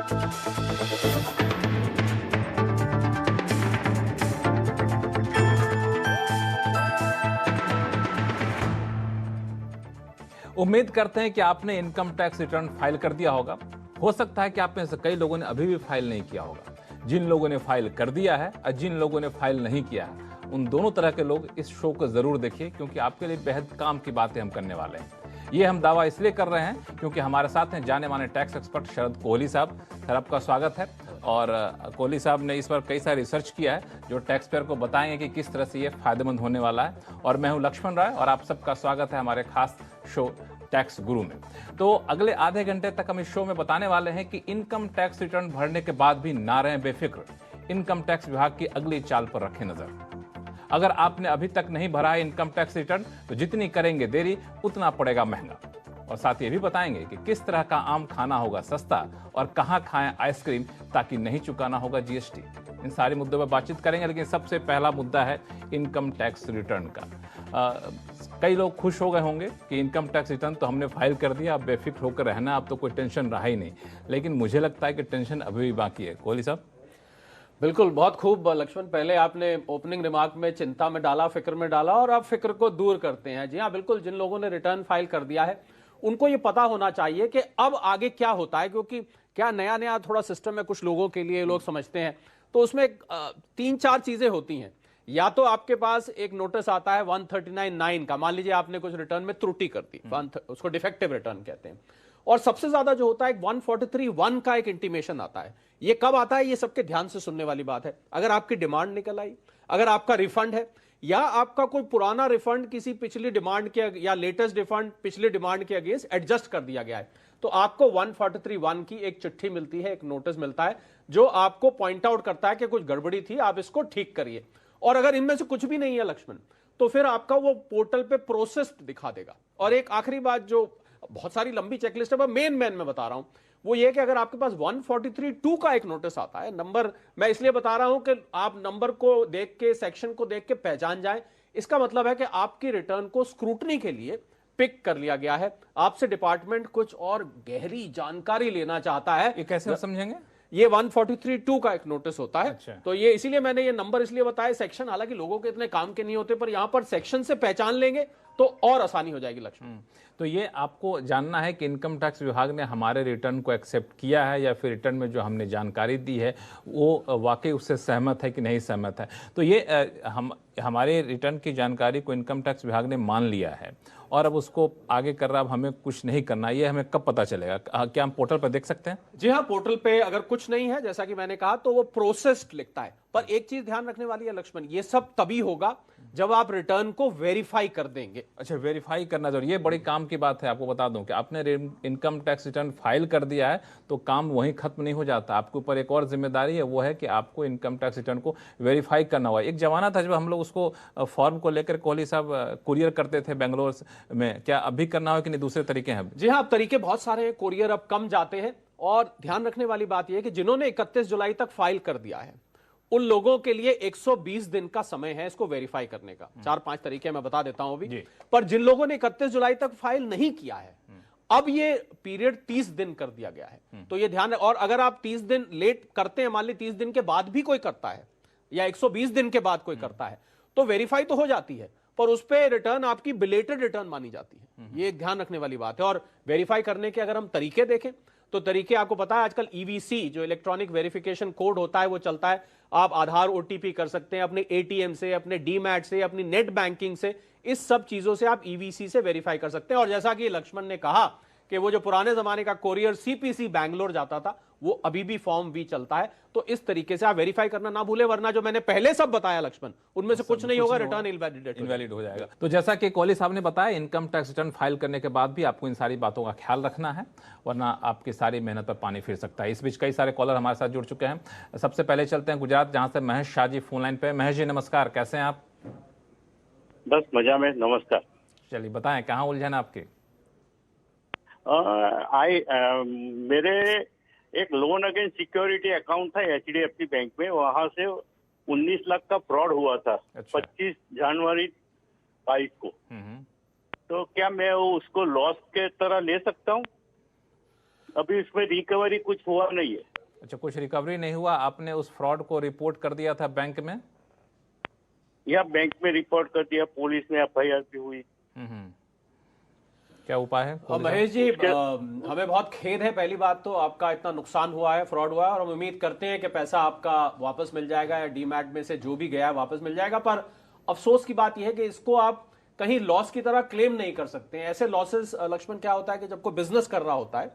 उम्मीद करते हैं कि आपने इनकम टैक्स रिटर्न फाइल कर दिया होगा। हो सकता है कि आप में से कई लोगों ने अभी भी फाइल नहीं किया होगा। जिन लोगों ने फाइल कर दिया है और जिन लोगों ने फाइल नहीं किया है, उन दोनों तरह के लोग इस शो को जरूर देखिए, क्योंकि आपके लिए बेहद काम की बातें हम करने वाले हैं। ये हम दावा इसलिए कर रहे हैं क्योंकि हमारे साथ हैं जाने माने टैक्स एक्सपर्ट शरद कोहली साहब। सर, आपका स्वागत है। और कोहली साहब ने इस पर कई सारे रिसर्च किया है जो टैक्स पेयर को बताएंगे कि किस तरह से ये फायदेमंद होने वाला है। और मैं हूं लक्ष्मण राय और आप सबका स्वागत है हमारे खास शो टैक्स गुरु में। तो अगले आधे घंटे तक हम इस शो में बताने वाले हैं कि इनकम टैक्स रिटर्न भरने के बाद भी ना रहें बेफिक्र। इनकम टैक्स विभाग की अगली चाल पर रखें नजर। अगर आपने अभी तक नहीं भरा है इनकम टैक्स रिटर्न, तो जितनी करेंगे देरी उतना पड़ेगा महंगा। और साथ ही ये भी बताएंगे कि किस तरह का आम खाना होगा सस्ता और कहां खाएं आइसक्रीम ताकि नहीं चुकाना होगा जीएसटी। इन सारे मुद्दों पर बातचीत करेंगे, लेकिन सबसे पहला मुद्दा है इनकम टैक्स रिटर्न का। कई लोग खुश हो गए होंगे कि इनकम टैक्स रिटर्न तो हमने फाइल कर दिया, अब बेफिक्र होकर रहना, अब तो कोई टेंशन रहा ही नहीं। लेकिन मुझे लगता है कि टेंशन अभी भी बाकी है। कोहली साहब। बिल्कुल, बहुत खूब लक्ष्मण। पहले आपने ओपनिंग रिमार्क में चिंता में डाला, फिक्र में डाला, और आप फिक्र को दूर करते हैं। जी हाँ, बिल्कुल, जिन लोगों ने रिटर्न फाइल कर दिया है उनको ये पता होना चाहिए कि अब आगे क्या होता है, क्योंकि क्या नया नया थोड़ा सिस्टम है कुछ लोगों के लिए, लोग समझते हैं। तो उसमें 3-4 चीजें होती हैं। या तो आपके पास एक नोटिस आता है 139(9) का, मान लीजिए आपने कुछ रिटर्न में त्रुटि कर दी, उसको डिफेक्टिव रिटर्न कहते हैं। और सबसे ज्यादा जो होता है 143(1) का एक इंटीमेशन आता है। ये कब आता है, ये सबके ध्यान से सुनने वाली बात है। अगर आपकी डिमांड निकल आई, अगर आपका रिफंड है, या आपका कोई पुराना रिफंड किसी पिछली डिमांड के या लेटेस्ट रिफंड पिछली डिमांड के अगेंस्ट एडजस्ट कर दिया गया है, तो आपको 143(1) की एक चिट्ठी मिलती है, एक नोटिस मिलता है जो आपको पॉइंट आउट करता है कि कुछ गड़बड़ी थी, आप इसको ठीक करिए। और अगर इनमें से कुछ भी नहीं है लक्ष्मण, तो फिर आपका वो पोर्टल पे प्रोसेस्ड दिखा देगा। और एक आखिरी बात, जो बहुत सारी लंबी चेकलिस्ट है, पर मेन मैं बता रहा हूं, वो ये कि अगर आपके पास 143(2) का एक नोटिस आता है, नंबर मैं इसलिए बता रहा हूं कि आप नंबर को देख के, सेक्शन को देख के पहचान जाएं। इसका मतलब है कि आपकी रिटर्न को स्क्रूटनी के लिए पिक कर लिया गया है। आपसे डिपार्टमेंट कुछ और गहरी जानकारी लेना चाहता है। ये कैसे समझेंगे? ये 143(2) का एक नोटिस होता है। अच्छा। तो ये इसीलिए मैंने ये नंबर इसलिए बताया। सेक्शन हालांकि लोगों के इतने काम के नहीं होते, पर यहां पर सेक्शन से पहचान लेंगे तो और आसानी हो जाएगी लक्ष्मण। तो ये आपको जानना है कि इनकम टैक्स विभाग ने हमारे रिटर्न को एक्सेप्ट किया है या फिर रिटर्न में जो हमने जानकारी दी है वो वाकई उससे सहमत है कि नहीं सहमत है। तो ये हमारे रिटर्न की जानकारी को इनकम टैक्स विभाग ने मान लिया है और अब उसको आगे कर रहा, अब हमें कुछ नहीं करना। ये हमें कब पता चलेगा? क्या हम पोर्टल पर देख सकते हैं? जी हाँ, पोर्टल पे अगर कुछ नहीं है, जैसा कि मैंने कहा, तो वो प्रोसेस्ड लिखता है। पर एक चीज ध्यान रखने वाली है लक्ष्मण, ये सब तभी होगा जब आप रिटर्न को वेरीफाई कर देंगे। अच्छा, वेरीफाई करना जरूरी, ये बड़ी काम की बात है। आपको बता दूं कि आपने इनकम टैक्स रिटर्न फाइल कर दिया है तो काम वहीं खत्म नहीं हो जाता। आपके ऊपर एक और जिम्मेदारी है, वो है कि आपको इनकम टैक्स रिटर्न को वेरीफाई करना होगा। एक जमाना था जब हम लोग उसको फॉर्म को लेकर कोहली साहब कुरियर करते थे बेंगलोर में, क्या अभी करना हो कि नहीं दूसरे तरीके हैं? जी हाँ, अब तरीके बहुत सारे हैं, कोरियर अब कम जाते हैं। और ध्यान रखने वाली बात यह है कि जिन्होंने 31 जुलाई तक फाइल कर दिया है, उन लोगों के लिए 120 दिन का समय है इसको वेरीफाई करने का। 4-5 तरीके मैं बता देता हूं अभी। पर जिन लोगों ने 31 जुलाई तक फाइल नहीं किया है, अब ये पीरियड 30 दिन कर दिया गया है। तो ये ध्यान है। और अगर आप 30 दिन लेट करते हैं, मान ली 30 दिन के बाद भी कोई करता है या 120 दिन के बाद कोई करता है, तो वेरीफाई तो हो जाती है, पर उस पर रिटर्न आपकी बिलेटेड रिटर्न मानी जाती है। ये एक ध्यान रखने वाली बात है। और वेरीफाई करने के अगर हम तरीके देखें, तो तरीके आपको पता है, आजकल ईवीसी जो इलेक्ट्रॉनिक वेरिफिकेशन कोड होता है वो चलता है। आप आधार ओटीपी कर सकते हैं, अपने एटीएम से, अपने डीमैट से, अपनी नेट बैंकिंग से, इस सब चीजों से आप ईवीसी से वेरीफाई कर सकते हैं। और जैसा कि लक्ष्मण ने कहा कि वो जो पुराने जमाने का कोरियर सीपीसी बैंगलोर जाता था, वो अभी भी फॉर्म वी चलता है। तो इस तरीके से आप वेरीफाई करना ना भूले, वरना जो मैंने पहले सब बताया लक्ष्मण, उनमें से कुछ नहीं होगा, रिटर्न इनवैलिड हो जाएगा। तो जैसा कि कोहली साहब ने बताया, इनकम टैक्स रिटर्न फाइल करने के बाद भी आपको इन सारी बातों का ख्याल रखना है, वरना आपकी सारी मेहनत पर पानी फिर सकता है। इस बीच कई सारे कॉलर हमारे साथ जुड़ चुके हैं। सबसे पहले चलते हैं गुजरात, जहां से महेश शाह जी फोन लाइन पे। महेश जी नमस्कार, कैसे हैं आप? बस मजा में, नमस्कार। चलिए बताएं, कहाँ उलझन आपकी? मेरे एक लोन अगेंस्ट सिक्योरिटी अकाउंट था एचडीएफसी बैंक में, वहां से 19 लाख का फ्रॉड हुआ था। अच्छा। 25 जनवरी 22 को। तो क्या मैं उसको लॉस के तरह ले सकता हूँ? अभी इसमें रिकवरी कुछ हुआ नहीं है। अच्छा, कुछ रिकवरी नहीं हुआ, आपने उस फ्रॉड को रिपोर्ट कर दिया था बैंक में? या बैंक में रिपोर्ट कर दिया, पुलिस में एफआईआर भी हुई। क्या उपाय है? महेश जी, हमें बहुत खेद है, पहली बात तो आपका इतना नुकसान हुआ है, फ्रॉड हुआ है, और हम उम्मीद करते हैं कि पैसा आपका वापस मिल जाएगा या डीमैट में से जो भी गया है वापस मिल जाएगा। पर अफसोस की बात यह है कि इसको आप कहीं लॉस की तरह क्लेम नहीं कर सकते हैं। ऐसे लॉसेस, लक्ष्मण, क्या होता है कि जब कोई बिजनेस कर रहा होता है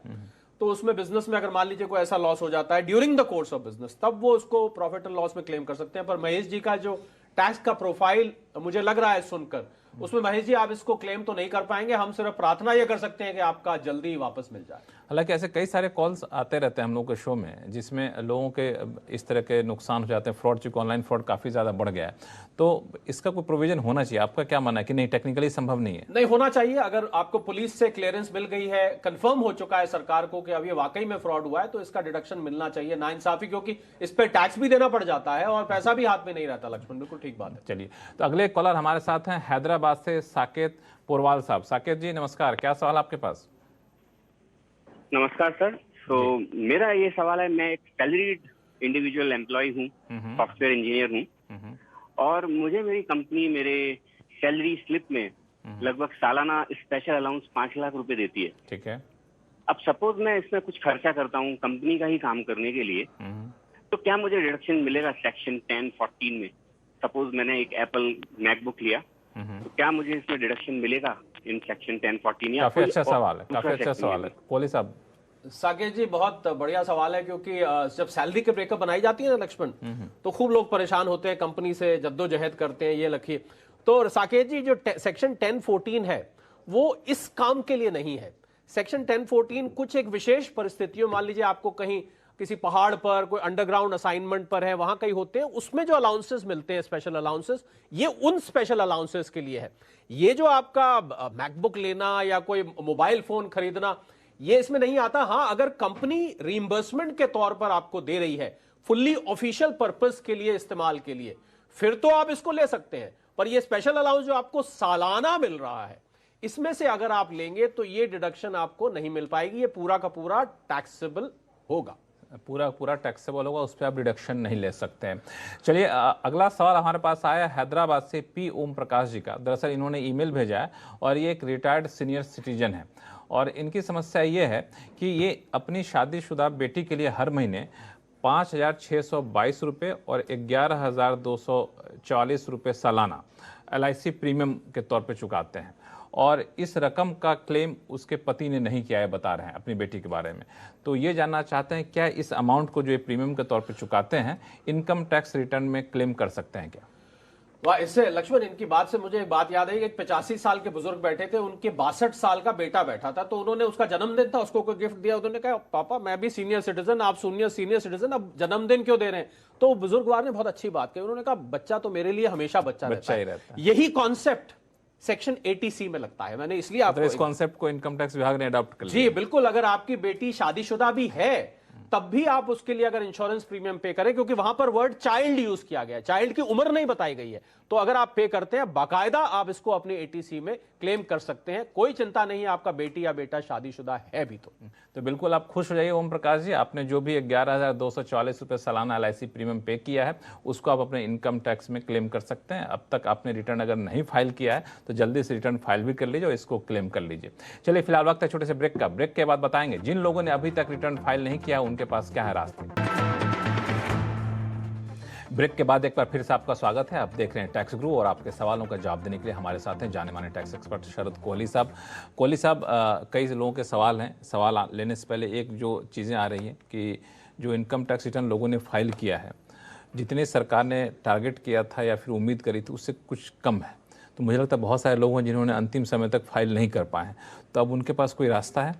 तो उसमें बिजनेस में अगर मान लीजिए कोई ऐसा लॉस हो जाता है during the course of business, तब वो उसको प्रॉफिट एंड लॉस में क्लेम कर सकते हैं। पर महेश जी का जो टैक्स का प्रोफाइल मुझे लग रहा है सुनकर, उसमें महेश जी आप इसको क्लेम तो नहीं कर पाएंगे। हम सिर्फ प्रार्थना यह कर सकते हैं कि आपका जल्दी वापस मिल जाए। हालांकि ऐसे कई सारे कॉल्स आते रहते हैं हम लोगों के शो में, जिसमें लोगों के इस तरह के नुकसान हो जाते हैं। फ्रॉड, चूंकि ऑनलाइन फ्रॉड काफ़ी ज़्यादा बढ़ गया है, तो इसका कोई प्रोविजन होना चाहिए। आपका क्या मानना है कि नहीं, टेक्निकली संभव नहीं है? नहीं होना चाहिए। अगर आपको पुलिस से क्लियरेंस मिल गई है, कंफर्म हो चुका है सरकार को कि अब ये वाकई में फ्रॉड हुआ है, तो इसका डिडक्शन मिलना चाहिए। नाइंसाफी, क्योंकि इस पर टैक्स भी देना पड़ जाता है और पैसा भी हाथ में नहीं रहता। लक्ष्मण, बिल्कुल ठीक बात है। चलिए, तो अगले कॉलर हमारे साथ हैं हैदराबाद से साकेत पोरवाल साहब। साकेत जी नमस्कार, क्या सवाल आपके पास? नमस्कार सर। मेरा ये सवाल है, मैं एक सैलरीड इंडिविजुअल एम्प्लॉय हूँ, सॉफ्टवेयर इंजीनियर हूँ, और मुझे मेरी कंपनी मेरे सैलरी स्लिप में लगभग सालाना स्पेशल अलाउंस 5 लाख रुपए देती है। ठीक है। अब सपोज मैं इसमें कुछ खर्चा करता हूँ कंपनी का ही काम करने के लिए, तो क्या मुझे डिडक्शन मिलेगा सेक्शन 1014 में? सपोज मैंने एक एप्पल मैकबुक लिया, तो क्या मुझे इसमें डिडक्शन मिलेगा इन सेक्शन 1014? या काफी अच्छा सवाल है, काफी अच्छा सवाल है कोहली साहब। साकेत जी, बहुत बढ़िया सवाल है, क्योंकि जब सैलरी के ब्रेकअप बनाई जाती है ना लक्ष्मण, तो खूब लोग परेशान होते हैं, कंपनी से जद्दोजहद करते हैं। ये लिखिए, तो साकेत जी, जो सेक्शन 1014 है वो इस काम के लिए नहीं है। सेक्शन 1014 कुछ एक विशेष परिस्थितियों, मान लीजिए आपको कहीं किसी पहाड़ पर कोई अंडरग्राउंड असाइनमेंट पर है, वहां कहीं होते हैं, उसमें जो अलाउंसेस मिलते हैं, स्पेशल अलाउंसेस, ये उन स्पेशल अलाउंसेस के लिए है। ये जो आपका मैकबुक लेना या कोई मोबाइल फोन खरीदना, ये इसमें नहीं आता। हां, अगर कंपनी रीइंबर्समेंट के तौर पर आपको दे रही है, फुल्ली ऑफिशियल पर्पस के लिए, इस्तेमाल के लिए, फिर तो आप इसको ले सकते हैं। पर ये स्पेशल अलाउंस जो आपको सालाना मिल रहा है, इसमें से अगर आप लेंगे तो ये डिडक्शन आपको नहीं मिल पाएगी। ये पूरा का पूरा टैक्सेबल होगा, पूरा टैक्सेबल होगा, उस पर आप डिडक्शन नहीं ले सकते हैं। चलिए, अगला सवाल हमारे पास आया हैदराबाद से पी ओम प्रकाश जी का। दरअसल इन्होंने ईमेल भेजा है और ये एक रिटायर्ड सीनियर सिटीजन है, और इनकी समस्या ये है कि ये अपनी शादीशुदा बेटी के लिए हर महीने 5,622 रुपये और 11,240 रुपये सालाना LIC प्रीमियम के तौर पे चुकाते हैं, और इस रकम का क्लेम उसके पति ने नहीं किया है, बता रहे हैं अपनी बेटी के बारे में। तो ये जानना चाहते हैं, क्या इस अमाउंट को जो ये प्रीमियम के तौर पे चुकाते हैं, इनकम टैक्स रिटर्न में क्लेम कर सकते हैं क्या? वाह, इससे लक्ष्मण, इनकी बात से मुझे एक बात याद आई कि 85 साल के बुजुर्ग बैठे थे, उनके 62 साल का बेटा बैठा था, तो उन्होंने, उसका जन्मदिन था, उसको कोई गिफ्ट दिया। उन्होंने कहा, पापा मैं भी सीनियर सिटीजन, आप सीनियर सिटीजन, अब जन्मदिन क्यों दे रहे हैं? तो बुजुर्गवार ने बहुत अच्छी बात कही, उन्होंने कहा, बच्चा तो मेरे लिए हमेशा बच्चा रहता है। यही कॉन्सेप्ट सेक्शन 80C में लगता है। मैंने इसलिए आपको इस कॉन्सेप्ट को इनकम टैक्स विभाग ने अडॉप्ट कर लिया। जी बिल्कुल, अगर आपकी बेटी शादीशुदा भी है तब भी आप उसके लिए अगर इंश्योरेंस प्रीमियम पे करें, क्योंकि वहां पर वर्ड चाइल्ड यूज किया गया है, चाइल्ड की उम्र नहीं बताई गई है, तो अगर आप पे करते हैं बाकायदा आप इसको अपने 80C में क्लेम कर सकते हैं। कोई चिंता नहीं है, आपका बेटी या बेटा शादीशुदा है भी तो बिल्कुल आप खुश हो जाइए ओम प्रकाश जी। आपने जो भी 11,240 रुपये सालाना LIC प्रीमियम पे किया है, उसको आप अपने इनकम टैक्स में क्लेम कर सकते हैं। अब तक आपने रिटर्न अगर नहीं फाइल किया है तो जल्दी से रिटर्न फाइल भी कर लीजिए और इसको क्लेम कर लीजिए। चलिए, फिलहाल वक्त है छोटे से ब्रेक का। ब्रेक के बाद बताएंगे जिन लोगों ने अभी तक रिटर्न फाइल नहीं किया उनके पास क्या है रास्ते। ब्रेक के बाद एक बार फिर से आपका स्वागत है। आप देख रहे हैं टैक्स गुरु, और आपके सवालों का जवाब देने के लिए हमारे साथ हैं जाने माने टैक्स एक्सपर्ट शरद कोहली साहब। कोहली साहब, कई लोगों के सवाल हैं। सवाल लेने से पहले एक जो चीज़ें आ रही हैं कि जो इनकम टैक्स रिटर्न लोगों ने फाइल किया है, जितने सरकार ने टारगेट किया था या फिर उम्मीद करी थी, उससे कुछ कम है। तो मुझे लगता है बहुत सारे लोग हैं जिन्होंने अंतिम समय तक फाइल नहीं कर पाए हैं, तो अब उनके पास कोई रास्ता है?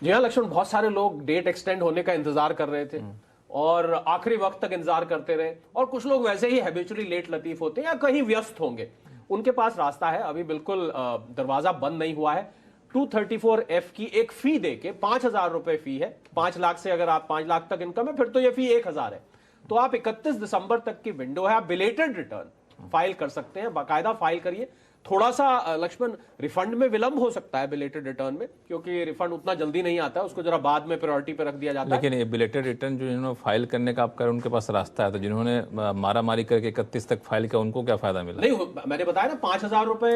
जी हाँ लक्ष्मण, बहुत सारे लोग डेट एक्सटेंड होने का इंतजार कर रहे थे और आखिरी वक्त तक इंतजार करते रहे, और कुछ लोग वैसे ही हैबिचुअली लेट लतीफ होते हैं या कहीं व्यस्त होंगे। उनके पास रास्ता है, अभी बिल्कुल दरवाजा बंद नहीं हुआ है। 234F की एक फी देके 5,000 रुपए फी है। 5 लाख से अगर आप 5 लाख तक इनकम है फिर तो ये फी 1,000 है। तो आप 31 दिसंबर तक की विंडो है, आप बिलेटेड रिटर्न फाइल कर सकते हैं। बाकायदा फाइल करिए, थोड़ा सा लक्ष्मण रिफंड में विलंब हो सकता है बिलेटेड रिटर्न में, क्योंकि रिफंड उतना जल्दी नहीं आता है, उसको जरा बाद में प्रायोरिटी पे रख दिया जाता है। लेकिन ये बिलेटेड रिटर्न जो जिन्होंने फाइल करने का आप कह रहे उनके पास रास्ता है, तो जिन्होंने मारा मारी करके 31 तक फाइल किया उनको क्या फायदा मिला? नहीं, मैंने बताया ना 5,000 रुपए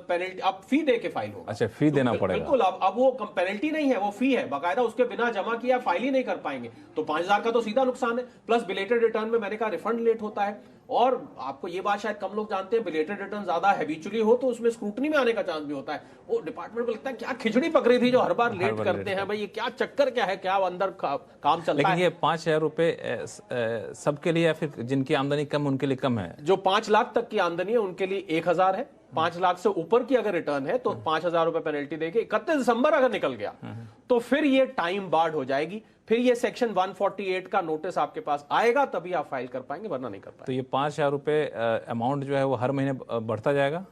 पेनल्टी, अब फी दे के फाइल होगा। अच्छा, फी देना पड़ेगा। बिल्कुल, अब वो पेनल्टी नहीं है, वो फी है बाकायदा, उसके बिना जमा किया फाइल ही नहीं कर पाएंगे, तो 5,000 का तो सीधा नुकसान है। प्लस बिलेटेड रिटर्न में मैंने कहा रिफंड लेट होता है, और आपको ये बात शायद कम लोग जानते हैं, बिलेटेड रिटर्न ज्यादा हैबिचुअली हो तो उसमें स्क्रूटनी में आने का चांस भी होता है। वो डिपार्टमेंट को लगता है क्या खिचड़ी पकड़ी थी जो हर बार लेट करते हैं, भाई ये क्या चक्कर क्या है, क्या अंदर काम चलता है। लेकिन ये 5,000 रुपए सबके लिए या फिर जिनकी आमदनी कम उनके लिए कम है? जो 5 लाख तक की आमदनी है उनके लिए 1,000 है, 5 लाख से ऊपर की अगर रिटर्न है तो 5,000 रुपए पेनल्टी देके 31 दिसंबर अगर निकल गया तो फिर ये टाइम बार्ड हो जाएगी, फिर ये सेक्शन 148 का नोटिस आपके पास आएगा, तभी आप फाइल कर पाएंगे, वरना नहीं कर पाएंगे। तो ये 5,000 रुपए अमाउंट जो है वो हर महीने बढ़ता जाएगा?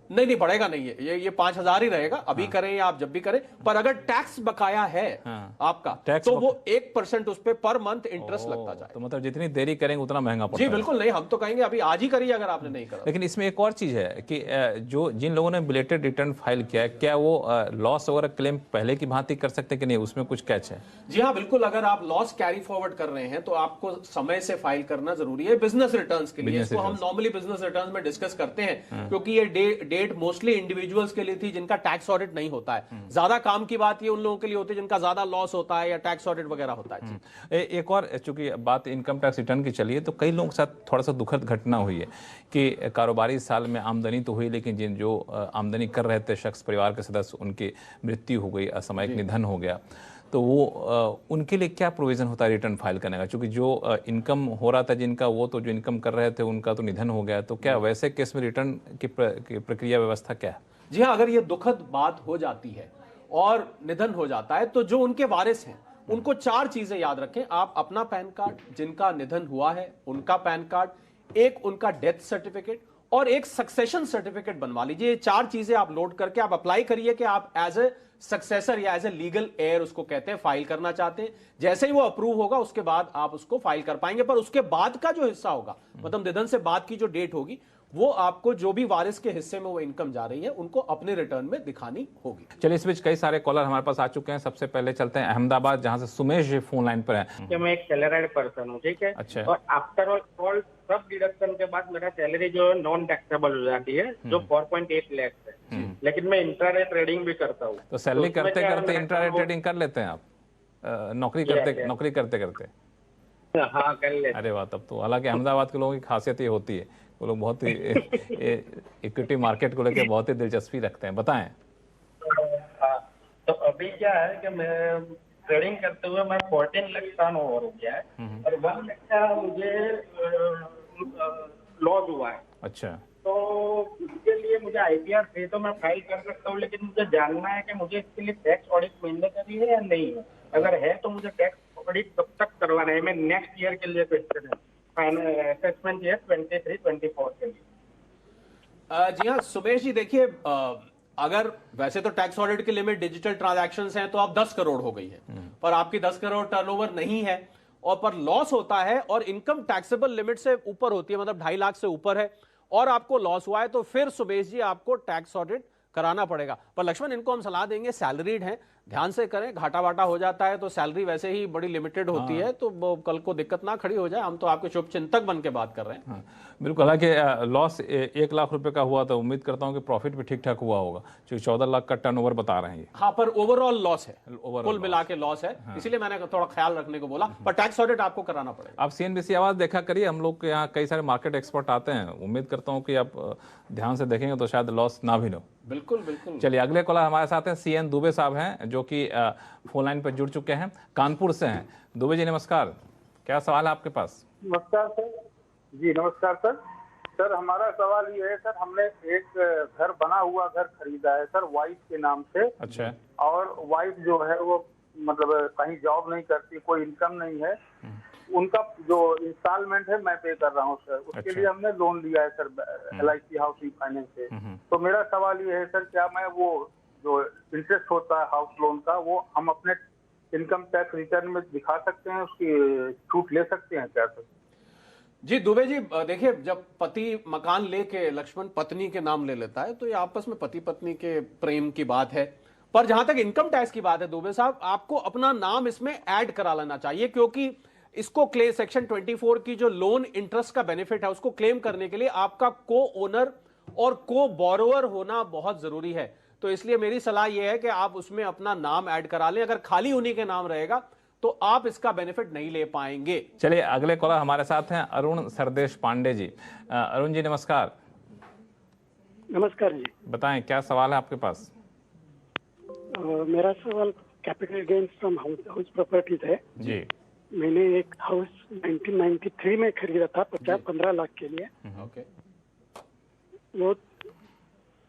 नहीं बढ़ेगा नहीं, ये 5,000 ही रहेगा, अभी करें या आप जब भी करें। पर अगर टैक्स बकाया है आपका टैक्स तो वो 1% उस पे पर मंथ इंटरेस्ट लगता जाए। तो मतलब जितनी देरी करेंगे उतना महंगा पड़ता जी है। बिल्कुल नहीं, हम तो कहेंगे अभी आज ही करिए अगर आपने नहीं करा। लेकिन इसमें एक और चीज है कि जो जिन लोगों ने बिलेटेड रिटर्न फाइल किया है, क्या वो लॉस वगैरह क्लेम पहले की भांति कर सकते हैं कि नहीं, उसमें कुछ कैच है? जी हाँ बिल्कुल, अगर आप लॉस कैरी फॉरवर्ड कर रहे हैं तो आपको समय से फाइल करना जरूरी है बिजनेस रिटर्न्स के लिए। इसको हम नॉर्मली बिजनेस रिटर्न्स में डिस्कस करते हैं, क्योंकि ये डेट मोस्टली इंडिविजुअल्स के लिए थी जिनका टैक्स ऑडिट नहीं होता है। ज्यादा काम की बात ये उन लोगों के लिए होती है जिनका ज्यादा लॉस होता है या टैक्स ऑडिट वगैरह होता है। एक और, चूंकि बात इनकम टैक्स रिटर्न की चली है, तो कई लोगों के साथ थोड़ा सा दुखद घटना हुई है कि कारोबारी साल में आमदनी तो हुई, लेकिन जिन जो आमदनी कर रहे थे शख्स, परिवार के सदस्य, उनकी मृत्यु हो गई, असामयिक निधन हो गया, तो वो उनके लिए क्या प्रोविजन होता है रिटर्न फाइल करने का? क्योंकि जो इनकम हो रहा था जिनका, वो तो जो इनकम कर रहे थे उनका तो निधन हो गया, तो क्या वैसे केस में रिटर्न की प्रक्रिया व्यवस्था क्या है? जी हाँ, अगर ये दुखद बात हो जाती है और निधन हो जाता है तो जो उनके वारिस हैं उनको 4 चीजें याद रखें आप। अपना पैन कार्ड, जिनका निधन हुआ है उनका पैन कार्ड, एक उनका डेथ सर्टिफिकेट और एक सक्सेशन सर्टिफिकेट बनवा लीजिए। ये 4 चीजें आप लोड करके आप अप्लाई करिए कि आप एज ए सक्सेसर या एज ए लीगल एयर उसको कहते हैं फाइल करना चाहते हैं। जैसे ही वो अप्रूव होगा उसके बाद आप उसको फाइल कर पाएंगे। पर उसके बाद का जो हिस्सा होगा, मतलब निधन से बाद की जो डेट होगी, वो आपको जो भी वारिस के हिस्से में वो इनकम जा रही है उनको अपने रिटर्न में दिखानी होगी। चलिए, इस बीच कई सारे कॉलर हमारे पास आ चुके हैं। सबसे पहले चलते हैं अहमदाबाद, जहां से सुमेश जी फोन लाइन पर हैं। कि मैं एक सैलरीड पर्सन हूँ, ठीक है। अच्छा। और आफ्टर ऑल सब डिडक्शन के बाद मेरा सैलरी जो है नॉन टैक्सेबल हो जाती है, जो 4.8 लाख है। लेकिन मैं इंट्राडे ट्रेडिंग भी करता हूँ। तो सैलरी करते करते इंट्राडे ट्रेडिंग कर लेते हैं आप? नौकरी करते करते? हाँ, कर लेते। अरे वाह, तब तो। हालांकि अहमदाबाद के लोगों की खासियत ये होती है, वो लोग बहुत ही इक्विटी मार्केट को लेकर बहुत ही दिलचस्पी रखते हैं। बताएं। हाँ, तो अभी क्या है कि मैं ट्रेडिंग करते हुए मैं 14 लाख टर्न ओवर हो गया है और 1 लाख का मुझे लॉस हुआ है। अच्छा। तो इसके लिए मुझे ITR है तो मैं फाइल कर सकता हूँ, लेकिन मुझे जानना है कि मुझे इसके लिए टैक्स ऑडिट मिलने का भी है या नहीं है। अगर है तो मुझे टैक्स ऑडिट कब तक करवाना है? मैं नेक्स्ट ईयर के लिए क्वेश्चन है, असेसमेंट ईयर 23-24 के लिए। जी हाँ सुमेश जी, देखिए अगर वैसे तो टैक्स ऑडिट की लिमिट डिजिटल ट्रांजैक्शंस हैं तो आप 10 करोड़ हो गई है, पर आपकी 10 करोड़ टर्नओवर नहीं है और पर लॉस होता है और इनकम टैक्सेबल लिमिट से ऊपर होती है, मतलब 2.5 लाख से ऊपर है और आपको लॉस हुआ है, तो फिर सुमेश जी आपको टैक्स ऑडिट कराना पड़ेगा। पर लक्ष्मण, इनको हम सलाह देंगे, सैलरीड हैं, ध्यान से करें, घाटा वाटा हो जाता है तो सैलरी वैसे ही बड़ी लिमिटेड होती है, तो कल को दिक्कत ना खड़ी हो जाए। हम तो आपके शुभ चिंतक बन के बात कर रहे हैं। हाँ, बिल्कुल। हालांकि लॉस 1 लाख रुपए का हुआ, तो उम्मीद करता हूं कि प्रॉफिट भी ठीक ठाक हुआ होगा, क्योंकि 14 लाख का टर्नओवर बता रहे हैं ये। हाँ, पर ओवरऑल लॉस है, कुल मिला के लॉस है। हाँ। इसीलिए मैंने थोड़ा ख्याल रखने को बोला, पर टैक्स ऑडिट आपको कराना पड़ेगा। आप CNBC आवाज देखा करिए, हम लोग के यहाँ कई सारे मार्केट एक्सपर्ट आते हैं। उम्मीद करता हूँ कि आप ध्यान से देखेंगे तो शायद लॉस ना भी हो। बिल्कुल बिल्कुल। चलिए, अगले कॉलर हमारे साथ हैं CN दुबे साहब हैं, जो कि फोन लाइन पर जुड़ चुके हैं, कानपुर से हैं। दुबे जी नमस्कार, क्या सवाल है आपके पास? नमस्कार सर। जी नमस्कार सर। सर हमारा सवाल ये है सर, हमने एक घर बना हुआ घर खरीदा है सर वाइफ के नाम से। अच्छा। और वाइफ जो है वो मतलब कहीं जॉब नहीं करती, कोई इनकम नहीं है। उनका जो इंस्टॉलमेंट है मैं पे कर रहा हूँ सर, उसके लिए हमने लोन लिया है सर LIC हाउसिंग फाइनेंस से। तो मेरा सवाल ये है सर, क्या मैं वो जो इंटरेस्ट होता है हाउस लोन का, वो हम अपने इनकम टैक्स रिटर्न में दिखा सकते हैं, उसकी छूट ले सकते हैं क्या सर? जी दुबे जी, देखिए जब पति मकान लेके लक्ष्मण पत्नी के नाम ले लेता है तो ये आपस में पति पत्नी के प्रेम की बात है। पर जहां तक इनकम टैक्स की बात है दुबे साहब, आपको अपना नाम इसमें ऐड करा लेना चाहिए, क्योंकि इसको क्लेम सेक्शन 24 की जो लोन इंटरेस्ट का बेनिफिट है उसको क्लेम करने के लिए आपका को ओनर और को बोरोवर होना बहुत जरूरी है। तो इसलिए मेरी सलाह यह है कि आप उसमें अपना नाम ऐड करा लें। अगर खाली उन्हीं के नाम रहेगा तो आप इसका बेनिफिट नहीं ले पाएंगे। चलिए अगले कॉलर हमारे साथ हैं अरुण सरदेश पांडे जी। अरुण जी नमस्कार। नमस्कार जी। बताएं क्या सवाल है आपके पास? मेरा सवाल capital gains from house properties है जी। मैंने एक हाउस 1993 में खरीदा था 15 लाख के लिए। ओके।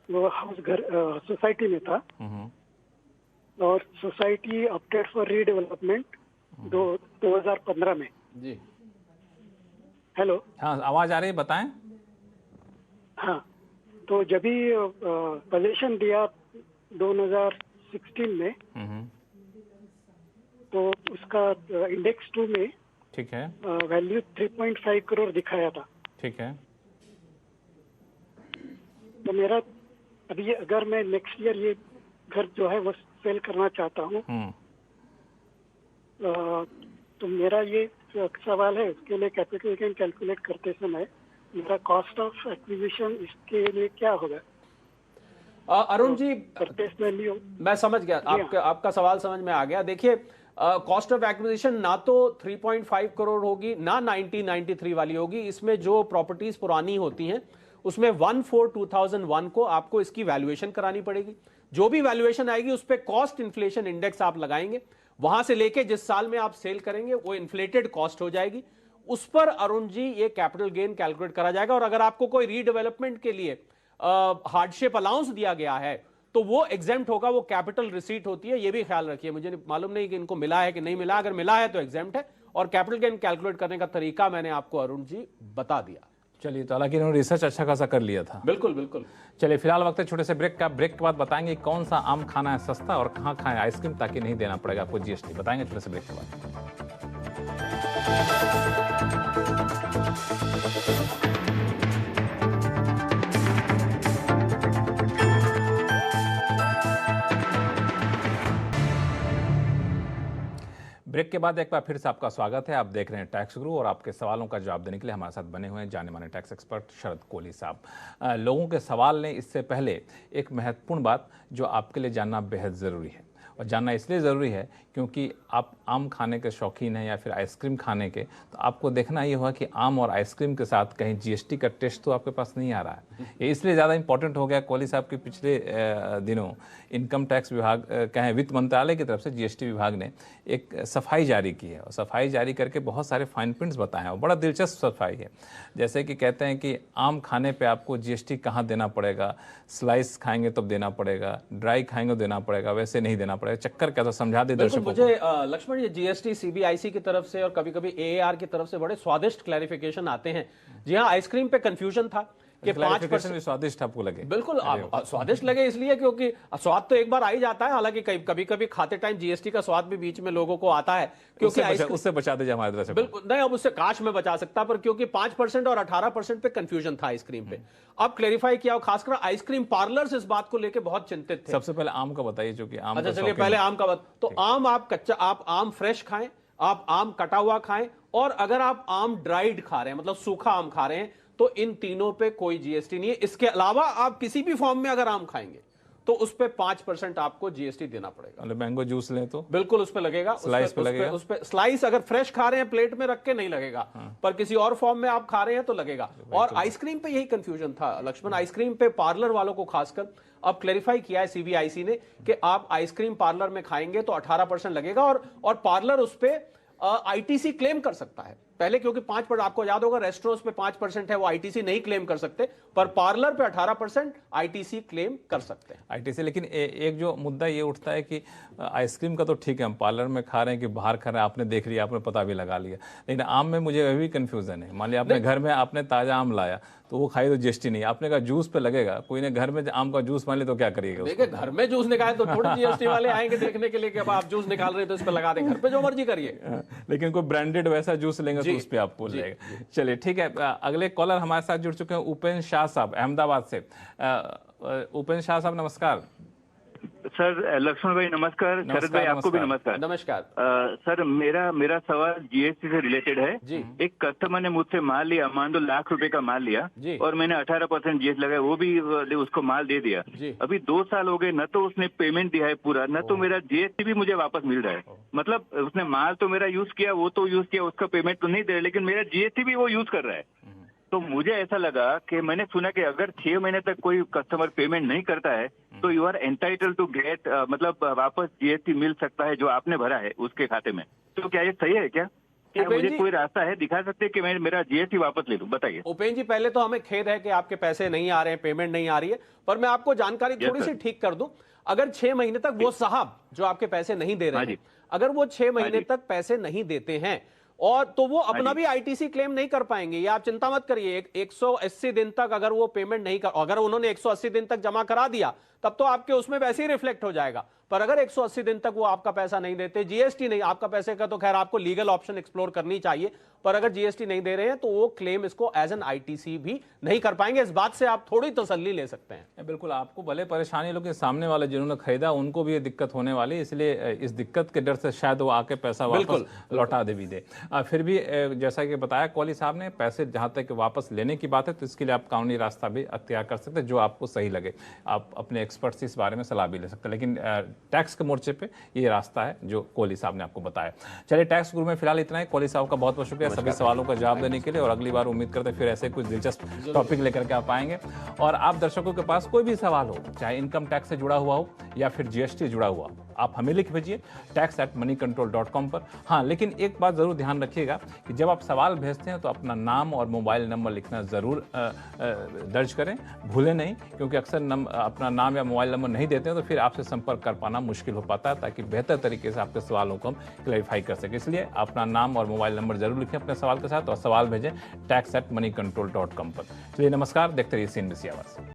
वो हाउस घर सोसाइटी में था और सोसाइटी ऑप्टेड फॉर रीडेवलपमेंट 2015 में। जी। हेलो। हाँ आवाज आ रही है, बताएं। हाँ, तो जब भी पोजीशन दिया 2016 में तो उसका इंडेक्स 2 में ठीक है वैल्यू 3.5 करोड़ दिखाया था। ठीक है। तो मेरा अभी अगर मैं नेक्स्ट ईयर ये घर जो है वो सेल करना चाहता हूँ तो मेरा ये सवाल है, उसके लिए कैपिटल गेन कैलकुलेट करते समय मेरा कॉस्ट ऑफ एक्विजिशन इसके लिए क्या होगा? अरुण जी परचेस वैल्यू मैं समझ गया, आपका सवाल समझ में आ गया। देखिए कॉस्ट ऑफ एक्विजिशन ना तो 3.5 करोड़ होगी ना 1993 वाली होगी। इसमें जो प्रॉपर्टीज पुरानी होती हैं उसमें 1/4/2001 को आपको इसकी वैल्यूएशन करानी पड़ेगी। जो भी वैल्यूएशन आएगी उस पर कॉस्ट इन्फ्लेशन इंडेक्स आप लगाएंगे, वहां से लेके जिस साल में आप सेल करेंगे वो इन्फ्लेटेड कॉस्ट हो जाएगी, उस पर अरुण जी ये कैपिटल गेन कैलकुलेट करा जाएगा। और अगर आपको कोई रीडेवलपमेंट के लिए हार्डशिप अलाउंस दिया गया है तो वो एग्जेम्प्ट होगा, वो कैपिटल रिसीट होती है। ये भी ख्याल रखिए, मुझे मालूम नहीं कि इनको मिला है कि नहीं मिला, अगर मिला है तो एग्जेम्प्ट है। और कैपिटल गेन कैलकुलेट करने का तरीका मैंने आपको अरुण जी बता दिया। चलिए, तो हालांकि इन्होंने रिसर्च अच्छा खासा कर लिया था। बिल्कुल बिल्कुल। चलिए फिलहाल वक्त है छोटे से ब्रेक का। ब्रेक के बाद बताएंगे कौन सा आम खाना है सस्ता और कहाँ खाएं आइसक्रीम ताकि नहीं देना पड़ेगा आपको जीएसटी। बताएंगे छोटे से ब्रेक के बाद। ब्रेक के बाद एक बार फिर से आपका स्वागत है। आप देख रहे हैं टैक्स गुरु और आपके सवालों का जवाब देने के लिए हमारे साथ बने हुए हैं जाने माने टैक्स एक्सपर्ट शरद कोहली साहब। लोगों के सवाल ने इससे पहले एक महत्वपूर्ण बात जो आपके लिए जानना बेहद ज़रूरी है, और जानना इसलिए ज़रूरी है क्योंकि आप आम खाने के शौकीन हैं या फिर आइसक्रीम खाने के, तो आपको देखना ये होगा कि आम और आइसक्रीम के साथ कहीं जीएसटी का टेस्ट तो आपके पास नहीं आ रहा है। ये इसलिए ज़्यादा इंपॉर्टेंट हो गया कोहली साहब के पिछले दिनों इनकम टैक्स विभाग कहें वित्त मंत्रालय की तरफ से जीएसटी विभाग ने एक सफाई जारी की है, और सफाई जारी करके बहुत सारे फाइन प्रिंट्स बताए हैं और बड़ा दिलचस्प सफाई है। जैसे कि कहते हैं कि आम खाने पे आपको जीएसटी कहाँ देना पड़ेगा, स्लाइस खाएंगे तब देना पड़ेगा, ड्राई खाएंगे तो देना पड़ेगा, वैसे नहीं देना पड़ेगा। चक्कर क्या, तो समझा दे दर्शकों को। मुझे लक्ष्मण ये जीएसटी सीबीआईसी की तरफ से और कभी कभी एएआर की तरफ से बड़े स्वादिष्ट क्लैरिफिकेशन आते हैं। जी हाँ, आइसक्रीम पे कंफ्यूजन था कि 5% भी स्वादिष्ट आपको लगे। बिल्कुल स्वादिष्ट लगे इसलिए क्योंकि स्वाद तो एक बार आ ही जाता है, हालांकि कभी कभी खाते टाइम जीएसटी का स्वाद भी बीच में लोगों को आता है, क्योंकि उससे बचा दीजिए हमारे तरफ से। बिल्कुल नहीं, अब उससे काश में बचा सकता, पर क्योंकि 5% और 18% पे कंफ्यूजन था आइसक्रीम पे, अब क्लेरिफाई किया। खासकर आइसक्रीम पार्लर्स इस बात को लेकर बहुत चिंतित थे। सबसे पहले आम का बताइए, जो कि आम। अच्छा चलिए पहले आम का तो आम आप कच्चा, आप आम फ्रेश खाएं, आप आम कटा हुआ खाएं, और अगर आप आम ड्राइड खा रहे हैं मतलब सूखा आम खा रहे हैं तो इन तीनों पे कोई जीएसटी नहीं है। इसके अलावा आप किसी भी फॉर्म में अगर आम खाएंगे तो उस पे 5% आपको जीएसटी देना पड़ेगा। मैंगो जूस लें तो बिल्कुल उस पे लगेगा। स्लाइस पे लगेगा। उस पे स्लाइस अगर फ्रेश खा रहे हैं प्लेट में रख के नहीं लगेगा, पर किसी और फॉर्म में आप खा रहे हैं तो लगेगा। और आइसक्रीम पे यही कंफ्यूजन था लक्ष्मण, आइसक्रीम पे पार्लर वालों को खासकर अब क्लेरिफाई किया है सीबीआईसी ने कि आप आइसक्रीम पार्लर में खाएंगे तो 18% लगेगा, और पार्लर उस पे आईटीसी क्लेम कर सकता है। पहले क्योंकि 5%, आपको याद होगा रेस्टोरेंट्स पे 5% है, वो आईटीसी नहीं क्लेम कर सकते, पर पार्लर पे 18% आईटीसी क्लेम कर सकते हैं। आईटीसी, लेकिन एक जो मुद्दा ये उठता है कि आइसक्रीम का तो ठीक है, हम पार्लर में खा रहे हैं कि बाहर खा रहे हैं, आपने देख लिया, आपने पता भी लगा लिया, लेकिन आम में मुझे वह भी कंफ्यूजन है। मान लिया आपने घर में आपने ताजा आम लाया तो वो खाई तो जीएसटी नहीं, आपने कहा जूस पे लगेगा, कोई ने घर में आम का जूस मान लिया तो क्या करिएगा? देखिए घर में जूस निकाले तो थोड़ी जीएसटी वाले आएंगे देखने के लिए कि अब आप जूस निकाल रहे हैं तो इस पे लगा दें, घर पे जो मर्जी करिए। लेकिन कोई ब्रांडेड वैसा जूस लेंगे तो उस पर आप बोल जाएगा। चलिए ठीक है, अगले कॉलर हमारे साथ जुड़ चुके हैं उपेंद्र शाह साहब अहमदाबाद से। उपेंद्र शाह साहब नमस्कार। सर लक्ष्मण भाई नमस्कार, शरद भाई आपको भी नमस्कार। नमस्कार। सर मेरा सवाल जीएसटी से रिलेटेड है। एक कस्टमर ने मुझसे माल लिया, मान लो ₹1,00,000 का माल लिया और मैंने 18% जीएसटी लगाया, वो भी उसको माल दे दिया। अभी 2 साल हो गए, न तो उसने पेमेंट दिया है पूरा, न तो मेरा जीएसटी भी मुझे वापस मिल रहा है। मतलब उसने माल तो मेरा यूज किया, वो तो यूज किया, उसका पेमेंट तो नहीं दे रहा, लेकिन मेरा जीएसटी भी वो यूज कर रहा है। तो मुझे ऐसा लगा कि मैंने सुना कि अगर 6 महीने तक कोई कस्टमर पेमेंट नहीं करता है तो you are entitled to get, मतलब वापस जीएसटी मिल सकता है जो आपने भरा है उसके खाते में। तो क्या ये सही है क्या मुझे कोई रास्ता है, दिखा सकते हैं कि मैं मेरा जीएसटी वापस ले लूं? बताइए। उपेंद्र जी, पहले तो हमें खेद है कि आपके पैसे नहीं आ रहे हैं, पेमेंट नहीं आ रही है, पर मैं आपको जानकारी थोड़ी सी ठीक कर दूं। अगर 6 महीने तक वो साहब जो आपके पैसे नहीं दे रहे हैं, अगर वो 6 महीने तक पैसे नहीं देते हैं और तो वो अपना भी आईटीसी क्लेम नहीं कर पाएंगे, ये आप चिंता मत करिए। 180 दिन तक अगर वो पेमेंट नहीं कर, अगर उन्होंने 180 दिन तक जमा करा दिया तब तो आपके उसमें वैसे ही रिफ्लेक्ट हो जाएगा। पर अगर 180 दिन तक वो आपका पैसा नहीं देते, जीएसटी नहीं, आपका पैसे का तो खैर आपको लीगल ऑप्शन एक्सप्लोर करनी चाहिए, पर अगर जीएसटी नहीं दे रहे हैं तो वो क्लेम इसको एज एन आईटीसी भी नहीं कर पाएंगे। इस बात से आप थोड़ी तसल्ली ले सकते हैं। बिल्कुल, आपको भले परेशानी, लोग सामने वाले जिन्होंने खरीदा उनको भी ये दिक्कत होने वाली, इसलिए इस दिक्कत के डर से शायद वो आके पैसा वापस लौटा दे भी दे। फिर भी जैसा कि बताया कौली साहब ने, पैसे जहां तक वापस लेने की बात है तो इसके लिए आप कानूनी रास्ता भी अख्तियार कर सकते हैं, जो आपको सही लगे। आप अपने एक्सपर्ट से इस बारे में सलाह भी ले सकते हैं, लेकिन टैक्स के मोर्चे पे ये रास्ता है जो कोहली साहब ने आपको बताया। चलिए, टैक्स गुरु में फिलहाल इतना ही। कोहली साहब का बहुत बहुत शुक्रिया सभी सवालों का जवाब देने के लिए, और अगली बार उम्मीद करते हैं फिर ऐसे कुछ दिलचस्प टॉपिक लेकर के आप आएंगे। और आप दर्शकों के पास कोई भी सवाल हो, चाहे इनकम टैक्स से जुड़ा हुआ हो या फिर जीएसटी जुड़ा हुआ, आप हमें लिख भेजिए tax@moneycontrol.com पर। हाँ, लेकिन एक बात जरूर ध्यान रखिएगा कि जब आप सवाल भेजते हैं तो अपना नाम और मोबाइल नंबर लिखना जरूर दर्ज करें, भूलें नहीं, क्योंकि अक्सर अपना नाम या मोबाइल नंबर नहीं देते हैं तो फिर आपसे संपर्क कर पाना मुश्किल हो पाता है, ताकि बेहतर तरीके से आपके सवालों को हम क्लैरिफाई कर सकें। इसलिए अपना नाम और मोबाइल नंबर जरूर लिखें अपने सवाल के साथ, और सवाल भेजें tax@moneycontrol.com पर। चलिए नमस्कार, देखते रहिए CNBC आवाज़।